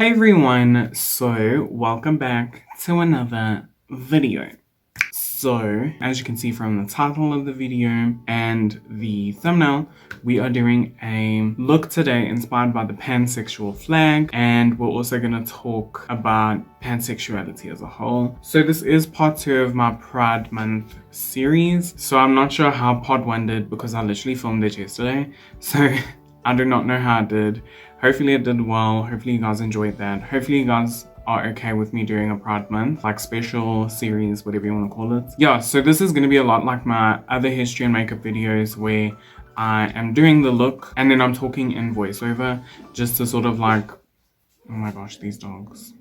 Hey everyone, so welcome back to another video. So, as you can see from the title of the video and the thumbnail, we are doing a look today inspired by the pansexual flag, and we're also going to talk about pansexuality as a whole. So this is part 2 of my Pride Month series. So I'm not sure how part 1 did because I literally filmed it yesterday. So I do not know how it did. Hopefully it did well. Hopefully you guys enjoyed that. Hopefully you guys are okay with me doing a Pride Month, like special series, whatever you want to call it. Yeah, so this is going to be a lot like my other history and makeup videos where I am doing the look and then I'm talking in voiceover just to sort of like, oh my gosh, these dogs.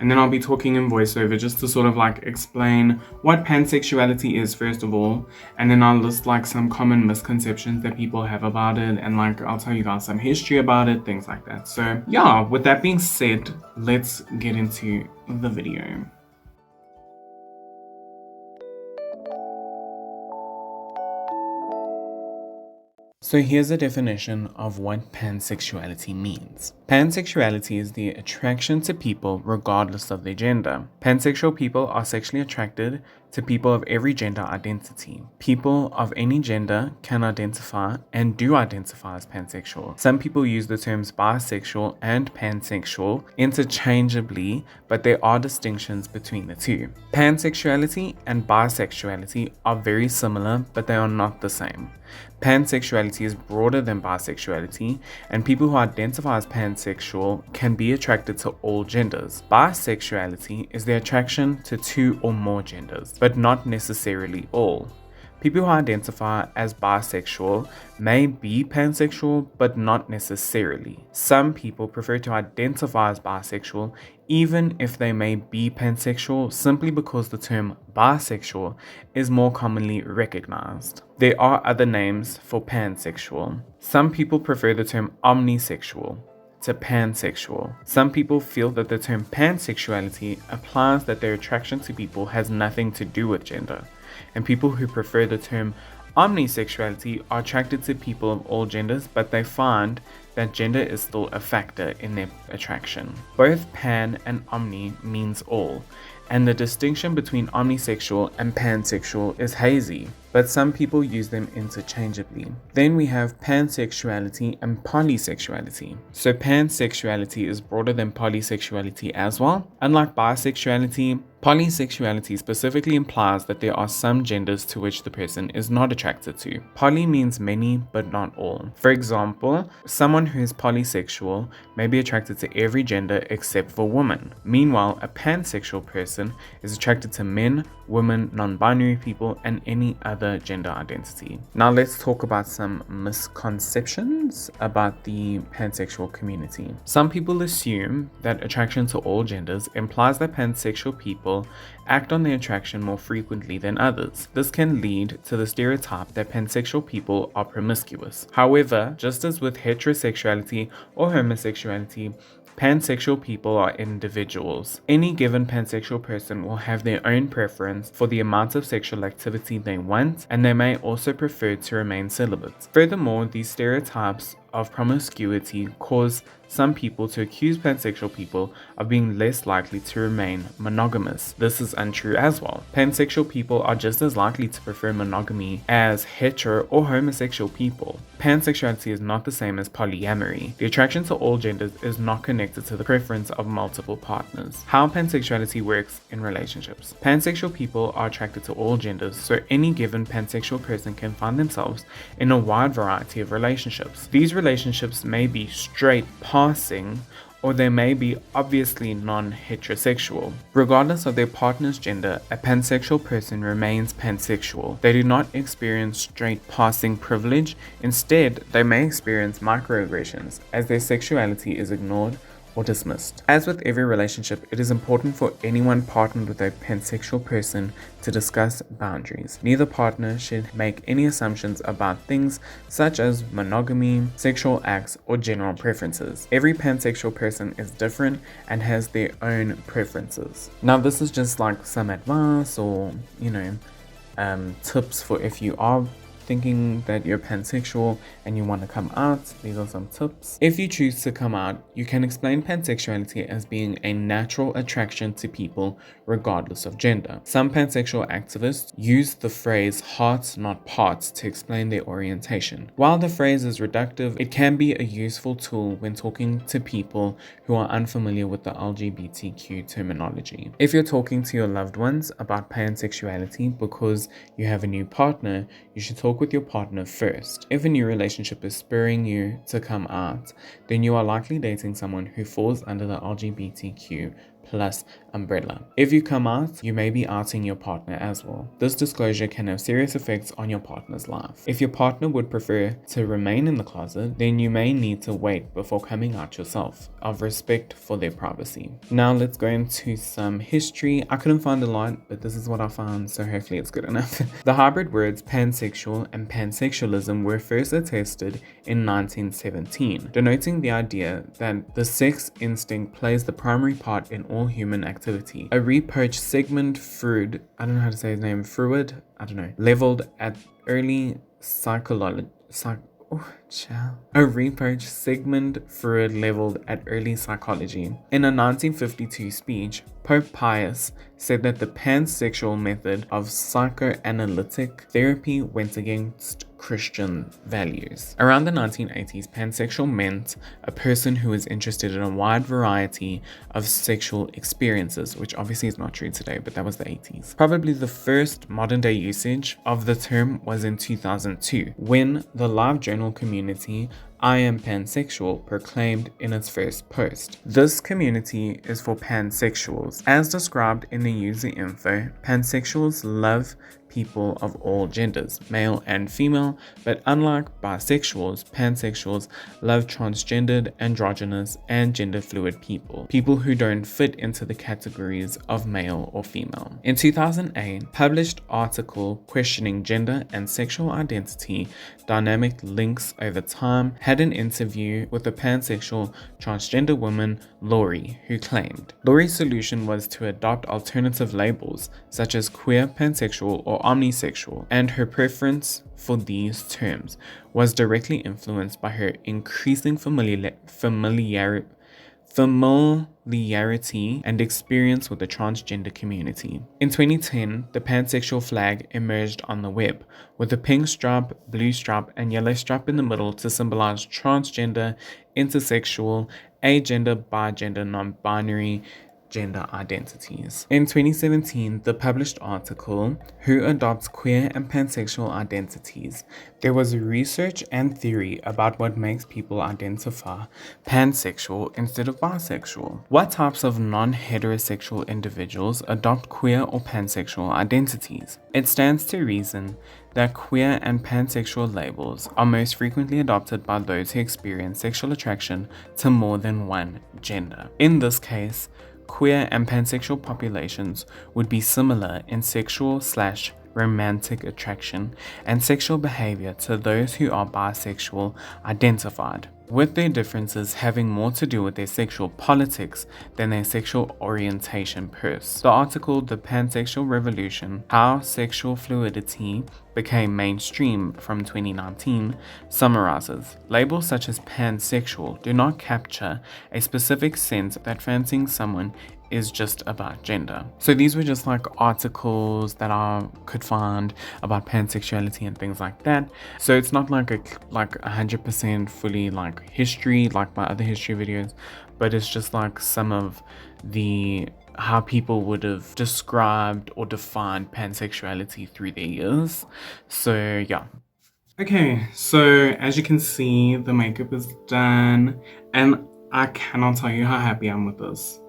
And then I'll be talking in voiceover just to sort of like explain what pansexuality is first of all, and then I'll list like some common misconceptions that people have about it, and like I'll tell you guys some history about it, things like that. So yeah, with that being said, let's get into the video. So here's a definition of what pansexuality means. Pansexuality is the attraction to people regardless of their gender. Pansexual people are sexually attracted to people of every gender identity. People of any gender can identify and do identify as pansexual. Some people use the terms bisexual and pansexual interchangeably, but there are distinctions between the two. Pansexuality and bisexuality are very similar, but they are not the same. Pansexuality is broader than bisexuality, and people who identify as pansexual can be attracted to all genders. Bisexuality is the attraction to 2 or more genders, but not necessarily all. People who identify as bisexual may be pansexual, but not necessarily. Some people prefer to identify as bisexual even if they may be pansexual, simply because the term bisexual is more commonly recognized. There are other names for pansexual. Some people prefer the term omnisexual to pansexual. Some people feel that the term pansexuality implies that their attraction to people has nothing to do with gender, and people who prefer the term omnisexuality are attracted to people of all genders, but they find that gender is still a factor in their attraction. Both pan and omni means all, and the distinction between omnisexual and pansexual is hazy, but some people use them interchangeably. Then we have pansexuality and polysexuality. So pansexuality is broader than polysexuality as well. Unlike bisexuality, polysexuality specifically implies that there are some genders to which the person is not attracted to. Poly means many, but not all. For example, someone who is polysexual may be attracted to every gender except for women. Meanwhile, a pansexual person is attracted to men, women, non-binary people, and any other gender identity. Now let's talk about some misconceptions about the pansexual community. Some people assume that attraction to all genders implies that pansexual people act on their attraction more frequently than others. This can lead to the stereotype that pansexual people are promiscuous. However, just as with heterosexuality or homosexuality, pansexual people are individuals. Any given pansexual person will have their own preference for the amount of sexual activity they want, and they may also prefer to remain celibate. Furthermore, these stereotypes of promiscuity cause some people to accuse pansexual people of being less likely to remain monogamous. This is untrue as well. Pansexual people are just as likely to prefer monogamy as hetero or homosexual people. Pansexuality is not the same as polyamory. The attraction to all genders is not connected to the preference of multiple partners. How pansexuality works in relationships. Pansexual people are attracted to all genders, so any given pansexual person can find themselves in a wide variety of relationships. These relationships may be straight passing, or they may be obviously non-heterosexual. Regardless of their partner's gender, a pansexual person remains pansexual. They do not experience straight passing privilege. Instead, they may experience microaggressions as their sexuality is ignored or dismissed. As with every relationship, it is important for anyone partnered with a pansexual person to discuss boundaries. Neither partner should make any assumptions about things such as monogamy, sexual acts, or general preferences. Every pansexual person is different and has their own preferences. Now, this is just like some advice or, tips for if you are thinking that you're pansexual and you want to come out, these are some tips. If you choose to come out, you can explain pansexuality as being a natural attraction to people regardless of gender. Some pansexual activists use the phrase hearts not parts to explain their orientation. While the phrase is reductive, it can be a useful tool when talking to people who are unfamiliar with the LGBTQ terminology. If you're talking to your loved ones about pansexuality because you have a new partner, you should talk with your partner first. If a new relationship is spurring you to come out, then you are likely dating someone who falls under the LGBTQ plus umbrella. If you come out, you may be outing your partner as well. This disclosure can have serious effects on your partner's life. If your partner would prefer to remain in the closet, then you may need to wait before coming out yourself, of respect for their privacy. Now let's go into some history. I couldn't find a lot, but this is what I found, so hopefully it's good enough. The hybrid words pansexual and pansexualism were first attested in 1917, denoting the idea that the sex instinct plays the primary part in all human activity. A research Sigmund Freud, I don't know how to say his name, Freud, I don't know, leveled at early psychology. A research Sigmund Freud leveled at early psychology. In a 1952 speech, Pope Pius said that the pansexual method of psychoanalytic therapy went against Christian values. Around the 1980s, pansexual meant a person who is interested in a wide variety of sexual experiences, which obviously is not true today, but that was the 80s. Probably the first modern day usage of the term was in 2002, when the Live Journal community I Am Pansexual proclaimed in its first post. This community is for pansexuals. As described in the user info, pansexuals love people of all genders, male and female, but unlike bisexuals, pansexuals love transgendered, androgynous, and gender fluid people who don't fit into the categories of male or female. In 2008, published article questioning gender and sexual identity dynamic links over time had an interview with a pansexual transgender woman, Lori, who claimed Lori's solution was to adopt alternative labels such as queer, pansexual, or omnisexual, and her preference for these terms was directly influenced by her increasing familiarity and experience with the transgender community. In 2010, the pansexual flag emerged on the web, with a pink stripe, blue stripe, and yellow stripe in the middle to symbolize transgender, intersexual, agender, bigender, non-binary, gender identities. In 2017, the published article, Who Adopts Queer and Pansexual Identities? There was research and theory about what makes people identify pansexual instead of bisexual. What types of non-heterosexual individuals adopt queer or pansexual identities? It stands to reason that queer and pansexual labels are most frequently adopted by those who experience sexual attraction to more than one gender. In this case, queer and pansexual populations would be similar in sexual/romantic attraction and sexual behavior to those who are bisexual identified, with their differences having more to do with their sexual politics than their sexual orientation purse. The article, The Pansexual Revolution, How Sexual Fluidity Became Mainstream from 2019, summarizes, labels such as pansexual do not capture a specific sense that fancying someone is just about gender. So these were just like articles that I could find about pansexuality and things like that. So it's not like 100% fully like history like my other history videos, but it's just like some of the how people would have described or defined pansexuality through their years. So yeah. Okay, so as you can see, the makeup is done and I cannot tell you how happy I am with this.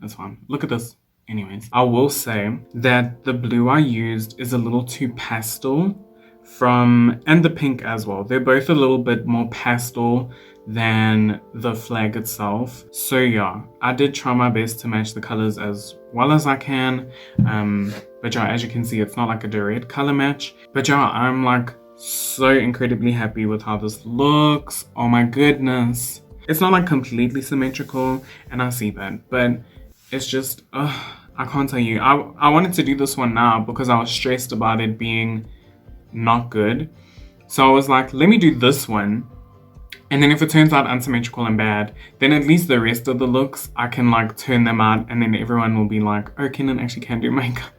That's fine. Look at this. Anyways, I will say that the blue I used is a little too pastel and the pink as well. They're both a little bit more pastel than the flag itself. So yeah, I did try my best to match the colors as well as I can. But yeah, as you can see, it's not like a direct color match. But yeah, I'm like so incredibly happy with how this looks. Oh my goodness. It's not like completely symmetrical, and I see that, but it's just, I can't tell you. I wanted to do this one now because I was stressed about it being not good. So I was like, let me do this one. And then if it turns out unsymmetrical and bad, then at least the rest of the looks, I can like turn them out and then everyone will be like, oh, Kenan actually can do makeup.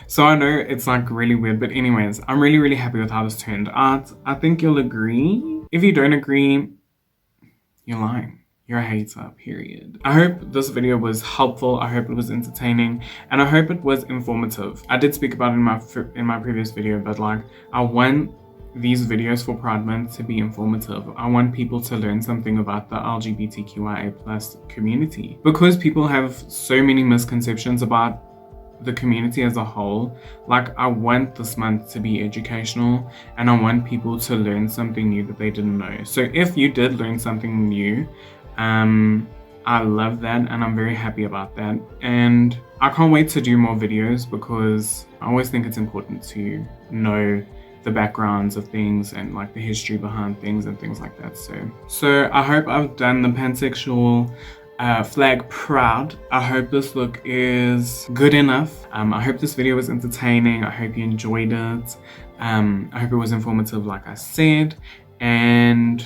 So I know it's like really weird, but anyways, I'm really, really happy with how this turned out. I think you'll agree. If you don't agree, you're lying. You're a hater, period. I hope this video was helpful. I hope it was entertaining, and I hope it was informative. I did speak about it in my previous video, but like, I want these videos for Pride Month to be informative. I want people to learn something about the LGBTQIA+ community, because people have so many misconceptions about the community as a whole. Like, I want this month to be educational, and I want people to learn something new that they didn't know. So if you did learn something new, I love that, and I'm very happy about that, and I can't wait to do more videos, because I always think it's important to know the backgrounds of things and like the history behind things and things like that. So I hope I've done the pansexual flag proud. I hope this look is good enough. I hope this video was entertaining. I hope you enjoyed it. I hope it was informative, like I said. And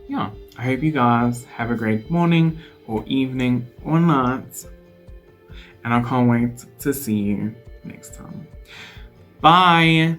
yeah, I hope you guys have a great morning or evening or night. And I can't wait to see you next time. Bye.